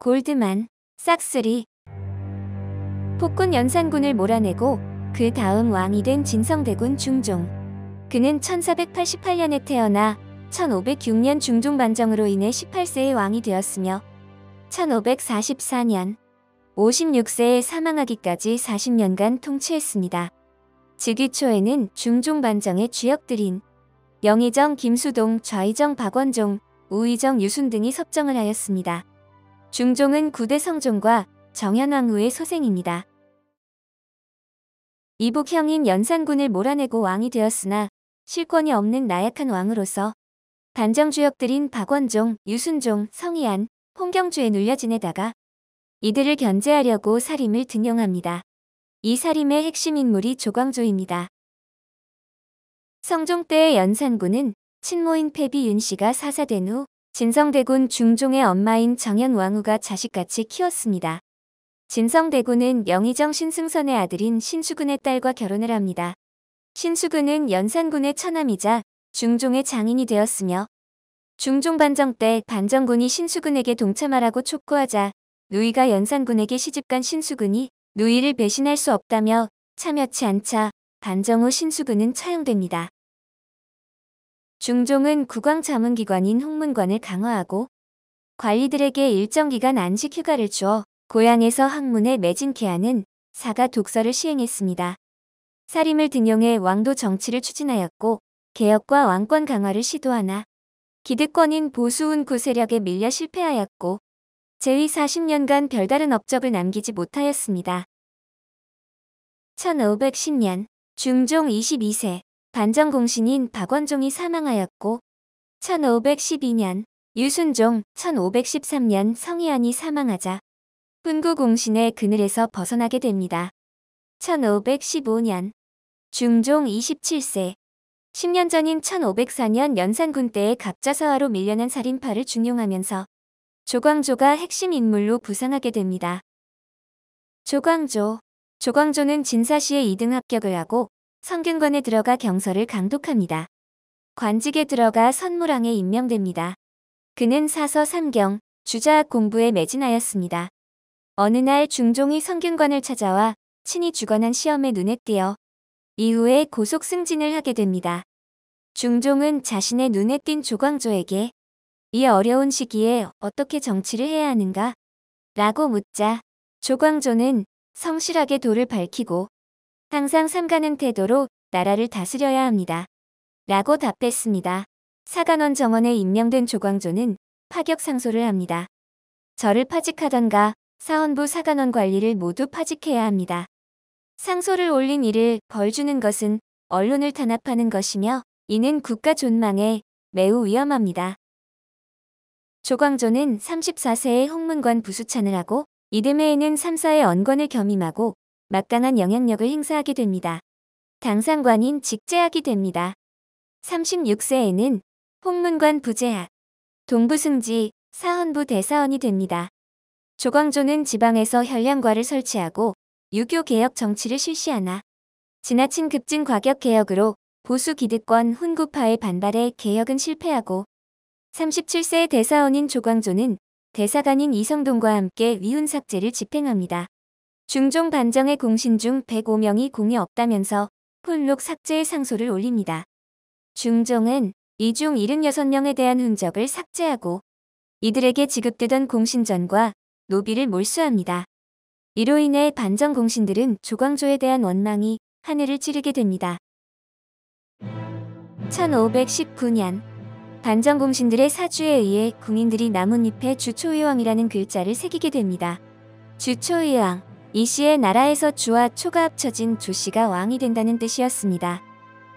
골드만, 싹쓸이. 폭군 연산군을 몰아내고 그 다음 왕이 된 진성대군 중종. 그는 1488년에 태어나 1506년 중종 반정으로 인해 18세의 왕이 되었으며 1544년 56세에 사망하기까지 40년간 통치했습니다. 즉위 초에는 중종 반정의 주역들인 영의정 김수동, 좌의정 박원종, 우의정 유순 등이 섭정을 하였습니다. 중종은 9대 성종과 정현왕후의 소생입니다. 이복 형인 연산군을 몰아내고 왕이 되었으나 실권이 없는 나약한 왕으로서 반정 주역들인 박원종, 유순종, 성희안, 홍경주에 눌려 지내다가 이들을 견제하려고 사림을 등용합니다. 이 사림의 핵심 인물이 조광조입니다. 성종 때의 연산군은 친모인 패비 윤씨가 사사된 후 진성대군 중종의 엄마인 정현왕후가 자식같이 키웠습니다. 진성대군은 영의정 신승선의 아들인 신수근의 딸과 결혼을 합니다. 신수근은 연산군의 처남이자 중종의 장인이 되었으며 중종 반정 때 반정군이 신수근에게 동참하라고 촉구하자 누이가 연산군에게 시집간 신수근이 누이를 배신할 수 없다며 참여치 않자 반정 후 신수근은 처형됩니다. 중종은 국왕자문기관인 홍문관을 강화하고 관리들에게 일정 기간 안식 휴가를 주어 고향에서 학문에 매진케 하는 사가 독서를 시행했습니다. 사림을 등용해 왕도 정치를 추진하였고 개혁과 왕권 강화를 시도하나 기득권인 보수운구 세력에 밀려 실패하였고 재위 40년간 별다른 업적을 남기지 못하였습니다. 1510년 중종 22세 반정공신인 박원종이 사망하였고 1512년 유순종, 1513년 성희안이 사망하자 훈구공신의 그늘에서 벗어나게 됩니다. 1515년 중종 27세 10년 전인 1504년 연산군 때의 갑자사화로 밀려난 살인파를 중용하면서 조광조가 핵심 인물로 부상하게 됩니다. 조광조는 진사시에 2등 합격을 하고 성균관에 들어가 경서를 강독합니다. 관직에 들어가 선무랑에 임명됩니다. 그는 사서 3경, 주자학 공부에 매진하였습니다. 어느 날 중종이 성균관을 찾아와 친히 주관한 시험에 눈에 띄어 이후에 고속 승진을 하게 됩니다. 중종은 자신의 눈에 띈 조광조에게 이 어려운 시기에 어떻게 정치를 해야 하는가? 라고 묻자 조광조는 성실하게 도를 밝히고 항상 삼가는 태도로 나라를 다스려야 합니다. 라고 답했습니다. 사간원 정원에 임명된 조광조는 파격 상소를 합니다. 저를 파직하던가 사헌부 사간원 관리를 모두 파직해야 합니다. 상소를 올린 이를 벌 주는 것은 언론을 탄압하는 것이며 이는 국가 존망에 매우 위험합니다. 조광조는 34세에 홍문관 부수찬을 하고 이듬해에는 3사의 언권을 겸임하고 막강한 영향력을 행사하게 됩니다. 당상관인 직제학이 됩니다. 36세에는 홍문관 부제학, 동부승지, 사헌부 대사원이 됩니다. 조광조는 지방에서 현량과를 설치하고 유교 개혁 정치를 실시하나 지나친 급진 과격 개혁으로 보수 기득권 훈구파의 반발에 개혁은 실패하고 37세의 대사원인 조광조는 대사관인 이성동과 함께 위훈 삭제를 집행합니다. 중종 반정의 공신 중 105명이 공이 없다면서 폴록 삭제의 상소를 올립니다. 중종은 이 중 76명에 대한 흔적을 삭제하고 이들에게 지급되던 공신전과 노비를 몰수합니다. 이로 인해 반정 공신들은 조광조에 대한 원망이 하늘을 찌르게 됩니다. 1519년 반정 공신들의 사주에 의해 궁인들이 나뭇잎에 주초의왕이라는 글자를 새기게 됩니다. 주초의왕, 이 시에 나라에서 주와 초가 합쳐진 조씨가 왕이 된다는 뜻이었습니다.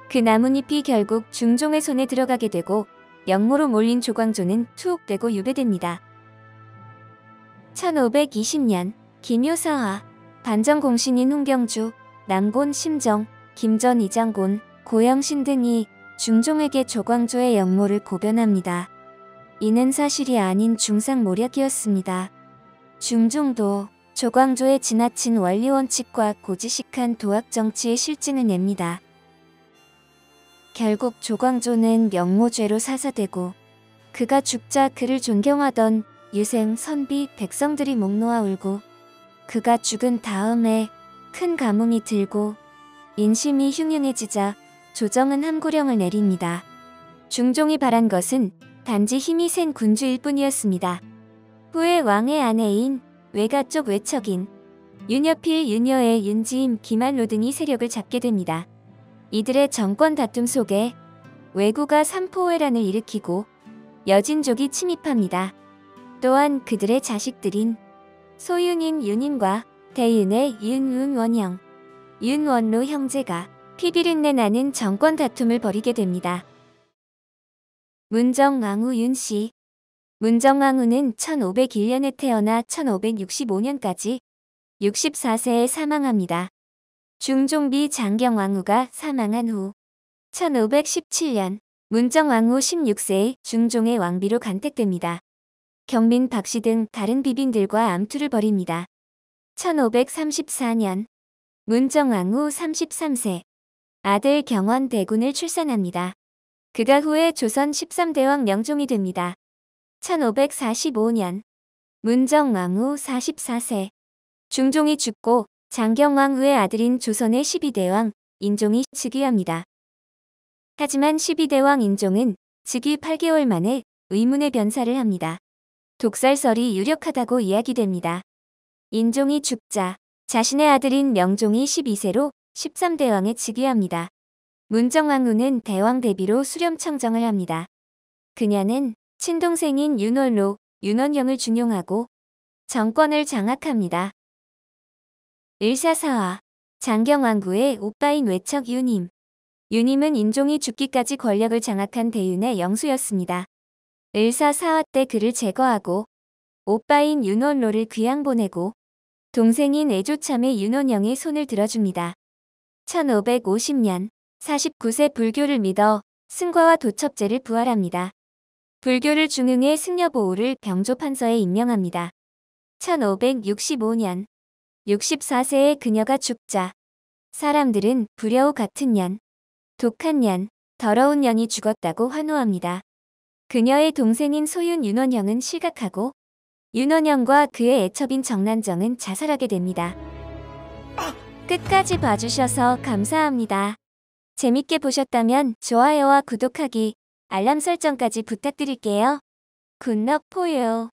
그 나뭇잎이 결국 중종의 손에 들어가게 되고 역모로 몰린 조광조는 투옥되고 유배됩니다. 1520년 김효사화, 반정 공신인 홍경주, 남곤 심정, 김전 이장곤, 고영신 등이 중종에게 조광조의 역모를 고변합니다. 이는 사실이 아닌 중상모략이었습니다. 중종도 조광조의 지나친 원리원칙과 고지식한 도학 정치의 실증을 냅니다. 결국 조광조는 역모죄로 사사되고 그가 죽자 그를 존경하던 유생, 선비, 백성들이 목 놓아 울고 그가 죽은 다음에 큰 가뭄이 들고 인심이 흉흉해지자 조정은 함구령을 내립니다. 중종이 바란 것은 단지 힘이 센 군주일 뿐이었습니다. 후에 왕의 아내인 외가 쪽 외척인 윤여필, 윤여의, 윤지임, 김한로 등이 세력을 잡게 됩니다. 이들의 정권 다툼 속에 왜구가 삼포회란을 일으키고 여진족이 침입합니다. 또한 그들의 자식들인 소윤인 윤인과 대윤의 윤은원형, 윤원로 형제가 피비린내 나는 정권 다툼을 벌이게 됩니다. 문정왕후 윤씨. 문정왕후는 1501년에 태어나 1565년까지 64세에 사망합니다. 중종비 장경왕후가 사망한 후 1517년 문정왕후 16세에 중종의 왕비로 간택됩니다. 경민 박씨 등 다른 비빈들과 암투를 벌입니다. 1534년 문정왕후 33세 아들 경원 대군을 출산합니다. 그가 후에 조선 13대왕 명종이 됩니다. 1545년 문정왕후 44세 중종이 죽고 장경왕후의 아들인 조선의 12대왕 인종이 즉위합니다. 하지만 12대왕 인종은 즉위 8개월 만에 의문의 변사를 합니다. 독살설이 유력하다고 이야기됩니다. 인종이 죽자 자신의 아들인 명종이 12세로 13대왕에 즉위합니다. 문정왕후는 대왕 대비로 수렴청정을 합니다. 그녀는 친동생인 윤원로, 윤원영을 중용하고 정권을 장악합니다. 을사사화, 장경왕후의 오빠인 외척 윤임. 윤임은 인종이 죽기까지 권력을 장악한 대윤의 영수였습니다. 을사사화 때 그를 제거하고 오빠인 윤원로를 귀양 보내고 동생인 애조참의 윤원영의 손을 들어줍니다. 1550년 49세 불교를 믿어 승과와 도첩제를 부활합니다. 불교를 중흥해 승려보호를 병조판서에 임명합니다. 1565년 64세의 그녀가 죽자 사람들은 불여우 같은 년, 독한 년, 더러운 년이 죽었다고 환호합니다. 그녀의 동생인 소윤 윤원영은 실각하고 윤원영과 그의 애첩인 정난정은 자살하게 됩니다. 끝까지 봐주셔서 감사합니다. 재밌게 보셨다면 좋아요와 구독하기, 알람 설정까지 부탁드릴게요. 굿럭 포유.